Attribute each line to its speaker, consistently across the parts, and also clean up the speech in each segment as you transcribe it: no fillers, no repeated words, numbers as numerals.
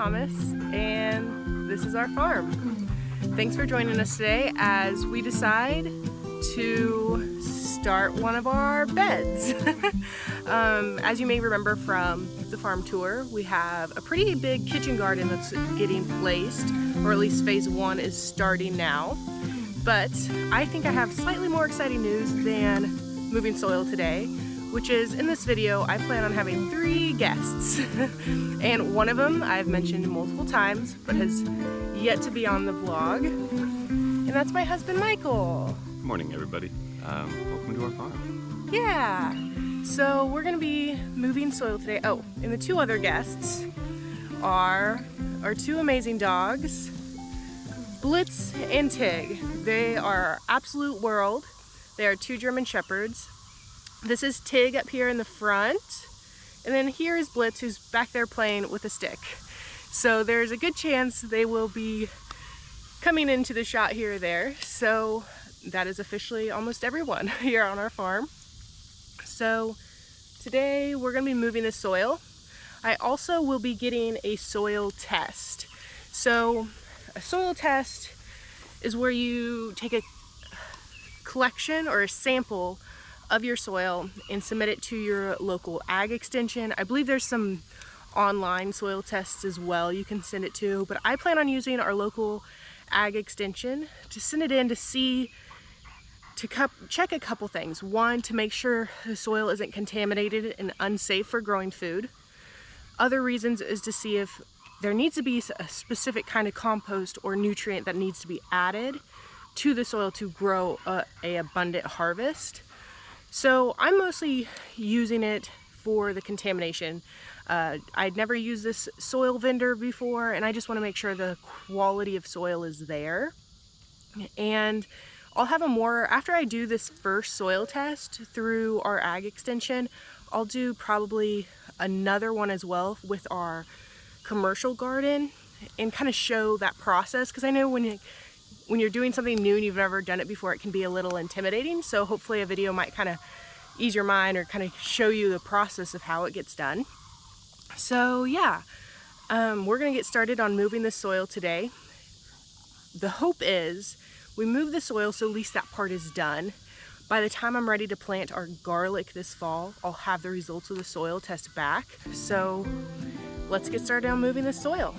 Speaker 1: Thomas, and this is our farm. Thanks for joining us today as we decide to start one of our beds. As you may remember from the farm tour, we have a pretty big kitchen garden that's getting placed, or at least phase one is starting now. But I think I have slightly more exciting news than moving soil today, which is in this video I plan on having 3 guests. And one of them I've mentioned multiple times but has yet to be on the vlog, and that's my husband Michael.
Speaker 2: Good morning, everybody. Welcome to our farm.
Speaker 1: Yeah, so we're gonna be moving soil today. Oh, and the 2 other guests are our 2 amazing dogs, Blitz and Tig. They are our absolute world. They are 2 German Shepherds. This is Tig up here in the front, and then here is Blitz, who's back there playing with a stick. So there's a good chance they will be coming into the shot here or there. So that is officially almost everyone here on our farm. So today we're gonna be moving the soil. I also will be getting a soil test. So a soil test is where you take a collection or a sample of your soil and submit it to your local ag extension. I believe there's some online soil tests as well you can send it to, but I plan on using our local ag extension to send it in to see, to check a couple things. One, to make sure the soil isn't contaminated and unsafe for growing food. Other reasons is to see if there needs to be a specific kind of compost or nutrient that needs to be added to the soil to grow a abundant harvest. So I'm mostly using it for the contamination. I'd never used this soil vendor before, and I just want to make sure the quality of soil is there. And I'll have after I do this first soil test through our ag extension, I'll do probably another one as well with our commercial garden and kind of show that process, because I know when you're doing something new and you've never done it before, it can be a little intimidating. So hopefully a video might kind of ease your mind or kind of show you the process of how it gets done. So yeah, we're gonna get started on moving the soil today. The hope is we move the soil so at least that part is done. By the time I'm ready to plant our garlic this fall, I'll have the results of the soil test back. So let's get started on moving the soil.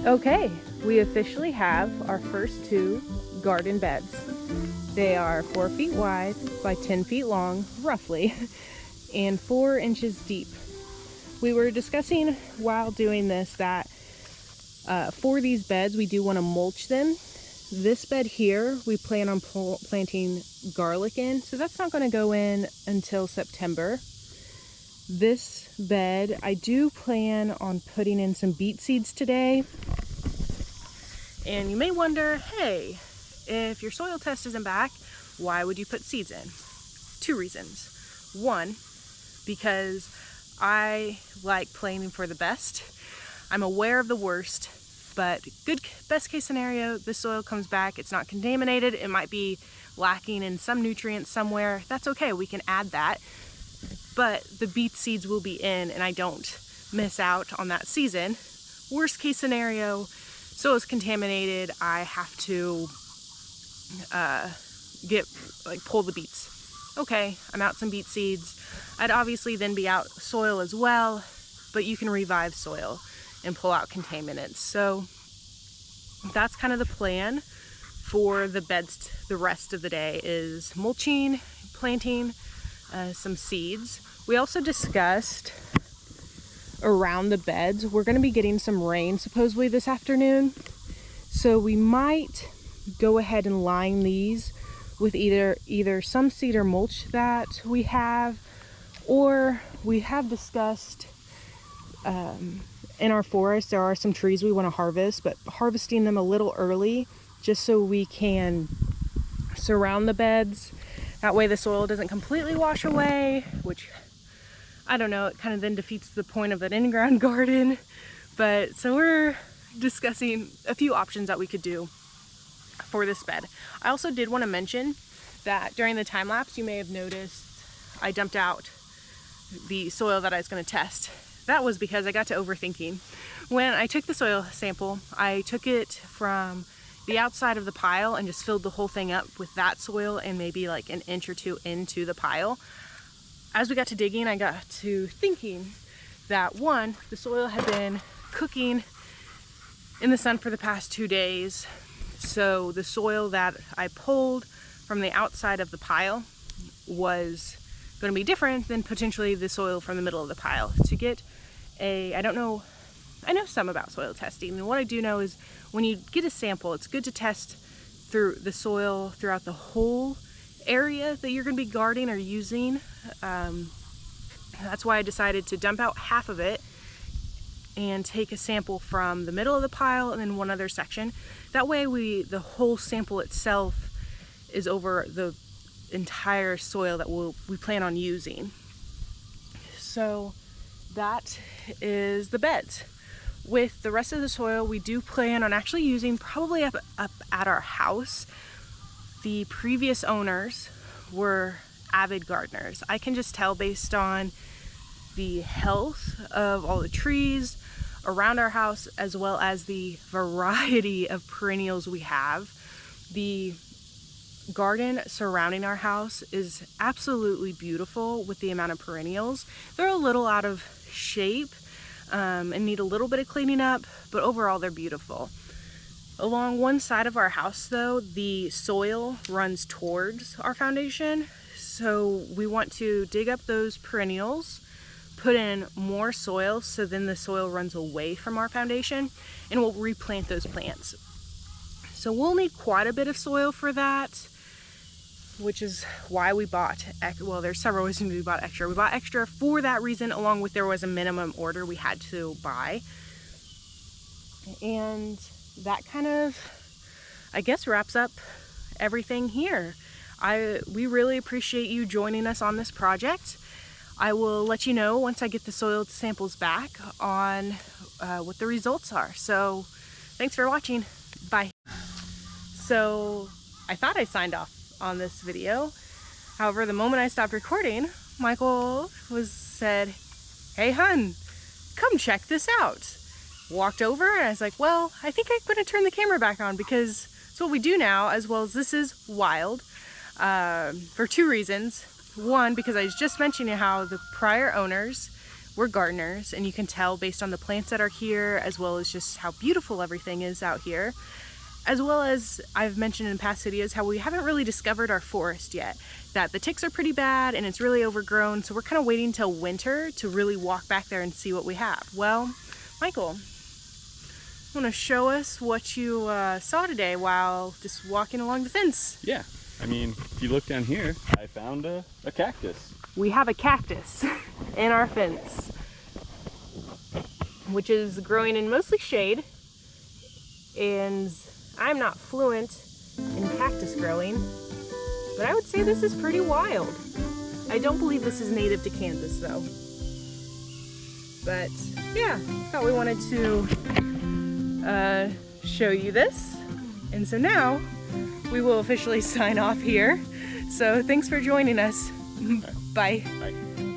Speaker 1: Okay, we officially have our first 2 garden beds. They are 4 feet wide by 10 feet long, roughly, and 4 inches deep. We were discussing while doing this that for these beds, we do want to mulch them. This bed here, we plan on planting garlic in, so that's not going to go in until September. This bed, I do plan on putting in some beet seeds today. And you may wonder, hey, if your soil test isn't back, why would you put seeds in? 2 reasons. 1, because I like planning for the best. I'm aware of the worst, but best case scenario, the soil comes back, it's not contaminated, it might be lacking in some nutrients somewhere. That's okay, we can add that. But the beet seeds will be in and I don't miss out on that season worst case scenario, soil is contaminated, I have to pull the beets. Okay, I'm out some beet seeds. I'd obviously then be out soil as well, but you can revive soil and pull out contaminants. So that's kind of the plan for the beds. The rest of the day is mulching, planting some seeds. We also discussed around the beds, we're going to be getting some rain supposedly this afternoon. So we might go ahead and line these with either some cedar mulch that we have, or we have discussed in our forest there are some trees we want to harvest, but harvesting them a little early just so we can surround the beds. That way the soil doesn't completely wash away, which I don't know, it kind of then defeats the point of an in-ground garden. But so we're discussing a few options that we could do for this bed. I also did want to mention that during the time lapse, you may have noticed I dumped out the soil that I was going to test. That was because I got to overthinking. When I took the soil sample, I took it from the outside of the pile and just filled the whole thing up with that soil and maybe like an inch or two into the pile. As we got to digging, I got to thinking that one, the soil had been cooking in the sun for the past 2 days. So the soil that I pulled from the outside of the pile was going to be different than potentially the soil from the middle of the pile. To get I know some about soil testing, and what I do know is when you get a sample, it's good to test through the soil throughout the whole area that you're going to be guarding or using. That's why I decided to dump out half of it and take a sample from the middle of the pile and then one other section. That way the whole sample itself is over the entire soil that we plan on using. So that is the beds. With the rest of the soil, we do plan on actually using probably up at our house. The previous owners were avid gardeners. I can just tell based on the health of all the trees around our house, as well as the variety of perennials we have. The garden surrounding our house is absolutely beautiful with the amount of perennials. They're a little out of shape and need a little bit of cleaning up, but overall they're beautiful. Along one side of our house though, the soil runs towards our foundation, so we want to dig up those perennials, put in more soil so then the soil runs away from our foundation, and we'll replant those plants. So we'll need quite a bit of soil for that, which is why we bought, well, there's several reasons we bought extra. We bought extra for that reason, along with there was a minimum order we had to buy. And that kind of, I guess, wraps up everything here. We really appreciate you joining us on this project. I will let you know once I get the soil samples back on what the results are. So thanks for watching. Bye. So I thought I signed off on this video. However, the moment I stopped recording, Michael said, "Hey hun, come check this out." Walked over and I was like, well, I think I'm going to turn the camera back on because it's what we do now, as well as this is wild, for 2 reasons. One, because I was just mentioning how the prior owners were gardeners, and you can tell based on the plants that are here, as well as just how beautiful everything is out here. As well as I've mentioned in past videos how we haven't really discovered our forest yet, that the ticks are pretty bad and it's really overgrown, so we're kind of waiting till winter to really walk back there and see what we have. Well, Michael, want to show us what you saw today while just walking along the fence?
Speaker 2: Yeah, I mean, if you look down here, I found a cactus.
Speaker 1: We have a cactus in our fence, which is growing in mostly shade, and I'm not fluent in cactus growing, but I would say this is pretty wild. I don't believe this is native to Kansas though. But yeah, thought we wanted to show you this. And so now we will officially sign off here. So thanks for joining us. Bye.
Speaker 2: Bye.